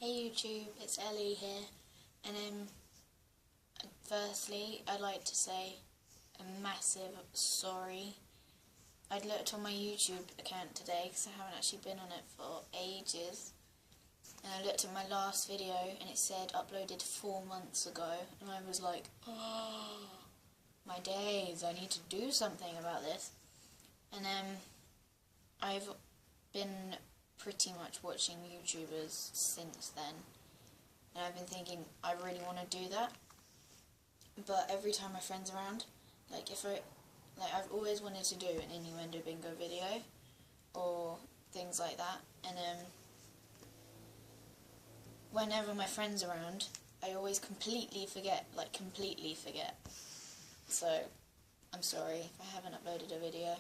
Hey YouTube, it's Ellie here, and firstly I'd like to say a massive sorry. I'd looked on my YouTube account today because I haven't actually been on it for ages, and I looked at my last video and it said uploaded 4 months ago, and I was like, oh my days, I need to do something about this. And I've been pretty much watching YouTubers since then, and I've been thinking I really want to do that, but every time my friend's around, I've always wanted to do an innuendo bingo video or things like that, and whenever my friend's around I always completely forget, so I'm sorry if I haven't uploaded a video.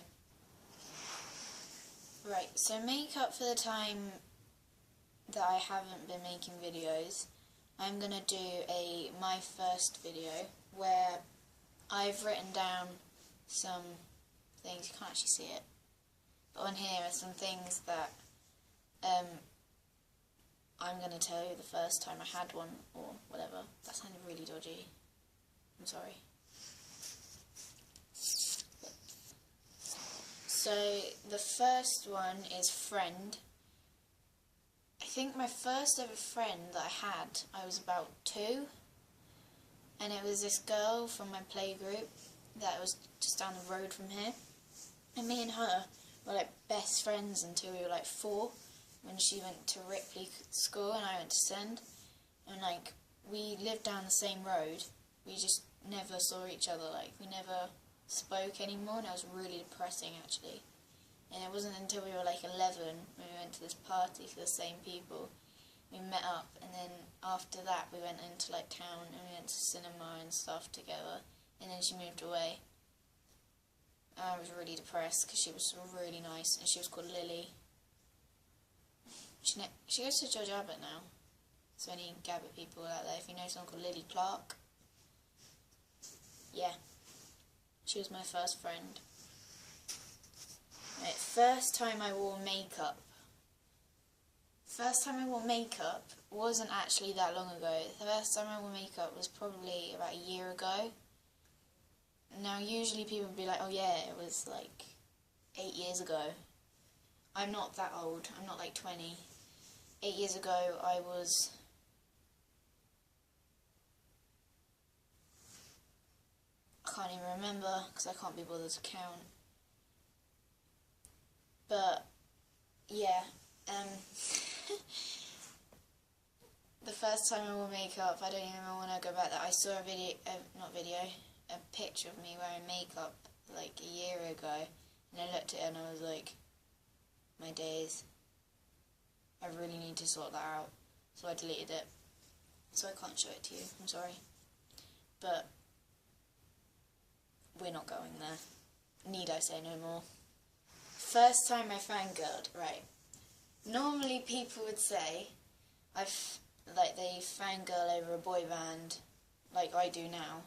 Right, so make up for the time that I haven't been making videos, I'm going to do my first video where I've written down some things, you can't actually see it, but on here are some things that I'm going to tell you the first time I had one, or whatever. That sounded really dodgy, I'm sorry. So the first one is friend. I think my first ever friend that I was about 2, and it was this girl from my playgroup that was just down the road from here, and me and her were like best friends until we were like 4, when she went to Ripley School and I went to Send, and like we lived down the same road, we just never saw each other, like we never spoke anymore, and it was really depressing actually. And it wasn't until we were like 11 when we went to this party for the same people, we met up, and then after that we went into like town and we went to cinema and stuff together, and then she moved away. And I was really depressed because she was really nice, and she was called Lily. She goes to George Abbott now, so any Gabbett people out there, if you know someone called Lily Clark, yeah, she was my first friend. Right, first time I wore makeup. First time I wore makeup wasn't actually that long ago. The first time I wore makeup was probably about a year ago. Now usually people would be like, oh yeah, it was like 8 years ago. I'm not that old, I'm not like 20. 8 years ago I can't even remember because I can't be bothered to count. But yeah, the first time I wore makeup, I don't even want to go back there. I saw a picture of me wearing makeup like a year ago, and I looked at it and I was like, my days, I really need to sort that out. So I deleted it, so I can't show it to you, I'm sorry. But we're not going there. Need I say no more? First time I fangirled, right. Normally people would say they fangirl over a boy band, like I do now.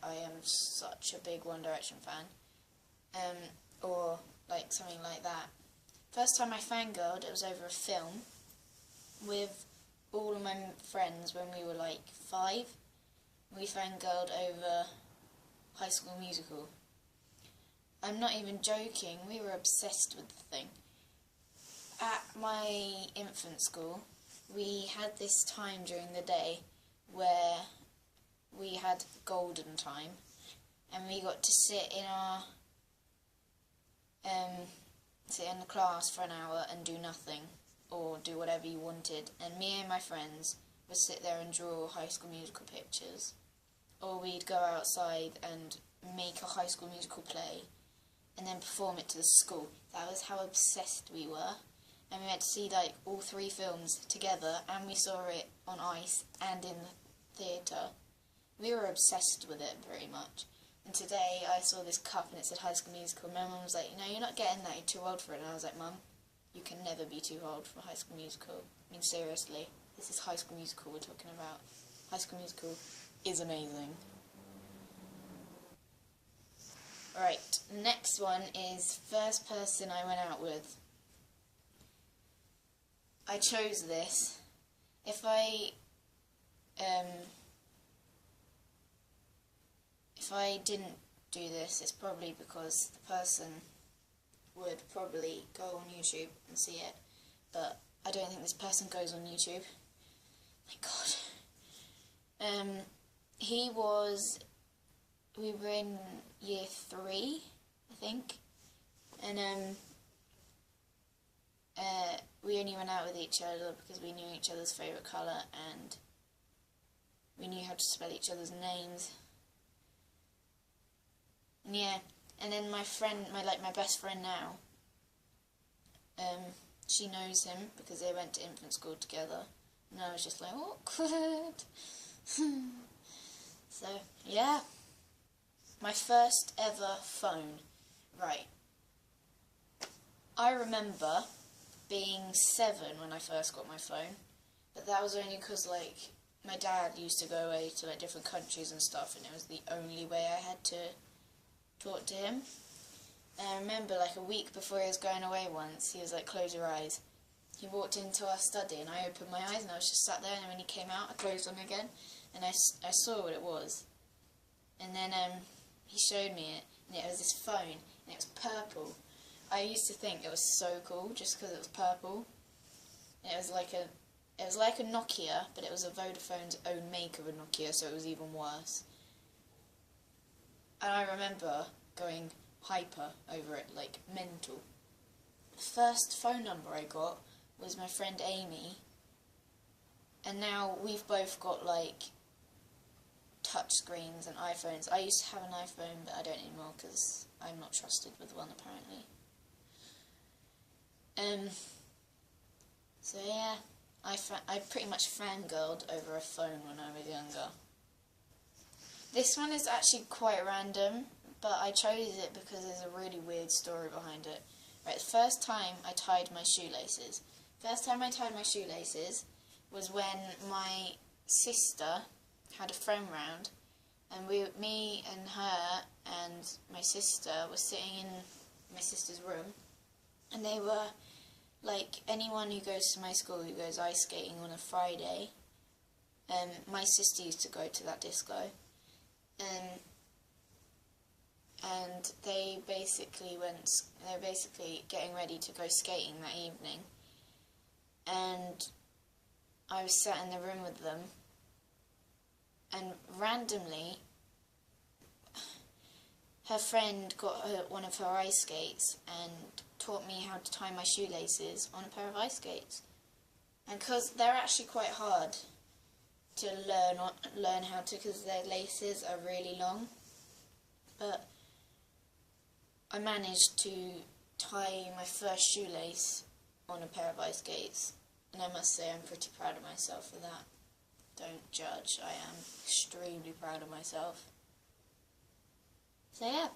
I am such a big One Direction fan, or like something like that. First time I fangirled, it was over a film with all of my friends when we were like 5. We fangirled over High School Musical. I'm not even joking, we were obsessed with the thing. At my infant school, we had this time during the day where we had golden time, and we got to sit in the class for an hour and do nothing, or do whatever you wanted, and me and my friends would sit there and draw High School Musical pictures, or we'd go outside and make a High School Musical play and then perform it to the school. That was how obsessed we were. And we went to see like all 3 films together, and we saw it on ice and in the theatre. We were obsessed with it pretty much. And today I saw this cup and it said High School Musical. My mum was like, no, you're not getting that, you're too old for it. And I was like, Mum, you can never be too old for High School Musical. I mean, seriously, this is High School Musical we're talking about. High School Musical is amazing. Right, next one is first person I went out with. I chose this if I didn't do this, it's probably because the person would probably go on YouTube and see it, but I don't think this person goes on YouTube. My God. We were in year 3, I think, and we only went out with each other because we knew each other's favourite colour and we knew how to spell each other's names. And yeah, and then my friend, my best friend now, she knows him because they went to infant school together, and I was just like, awkward. So, yeah. My first ever phone. Right. I remember being 7 when I first got my phone, but that was only because, like, my dad used to go away to, like, different countries and stuff, and it was the only way I had to talk to him. And I remember, like, a week before he was going away once, he was like, close your eyes. He walked into our study, and I opened my eyes, and I was just sat there, and when he came out, I closed them again, and I saw what it was. And then he showed me it, and it was this phone, and it was purple. I used to think it was so cool just because it was purple. And it was like a Nokia, but it was a Vodafone's own make of a Nokia, so it was even worse. And I remember going hyper over it, like mental. The first phone number I got was my friend Amy, and now we've both got like touch screens and iPhones. I used to have an iPhone, but I don't anymore because I'm not trusted with one apparently. So yeah, I pretty much fangirled over a phone when I was younger. This one is actually quite random, but I chose it because there's a really weird story behind it. Right, the first time I tied my shoelaces. First time I tied my shoelaces was when my sister had a friend round, and me and her and my sister were sitting in my sister's room, and they were like, anyone who goes to my school who goes ice skating on a Friday, my sister used to go to that disco, and they were basically getting ready to go skating that evening, and I was sat in the room with them, and randomly her friend got one of her ice skates and taught me how to tie my shoelaces on a pair of ice skates. And because they're actually quite hard to learn how to, because their laces are really long, but I managed to tie my first shoelace on a pair of ice skates, and I must say I'm pretty proud of myself for that. Don't judge, I am extremely proud of myself. So yeah.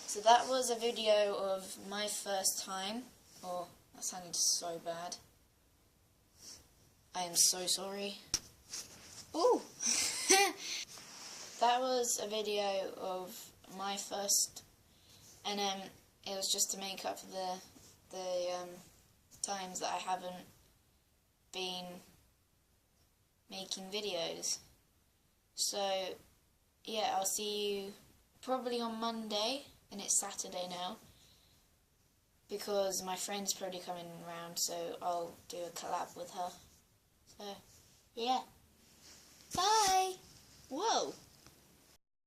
So that was a video of my first time. Oh, that sounded so bad. I am so sorry. Ooh! That was a video of my first, and it was just to make up for the times that I haven't been making videos. So yeah, I'll see you probably on Monday, and it's Saturday now, because my friend's probably coming around, so I'll do a collab with her. So yeah.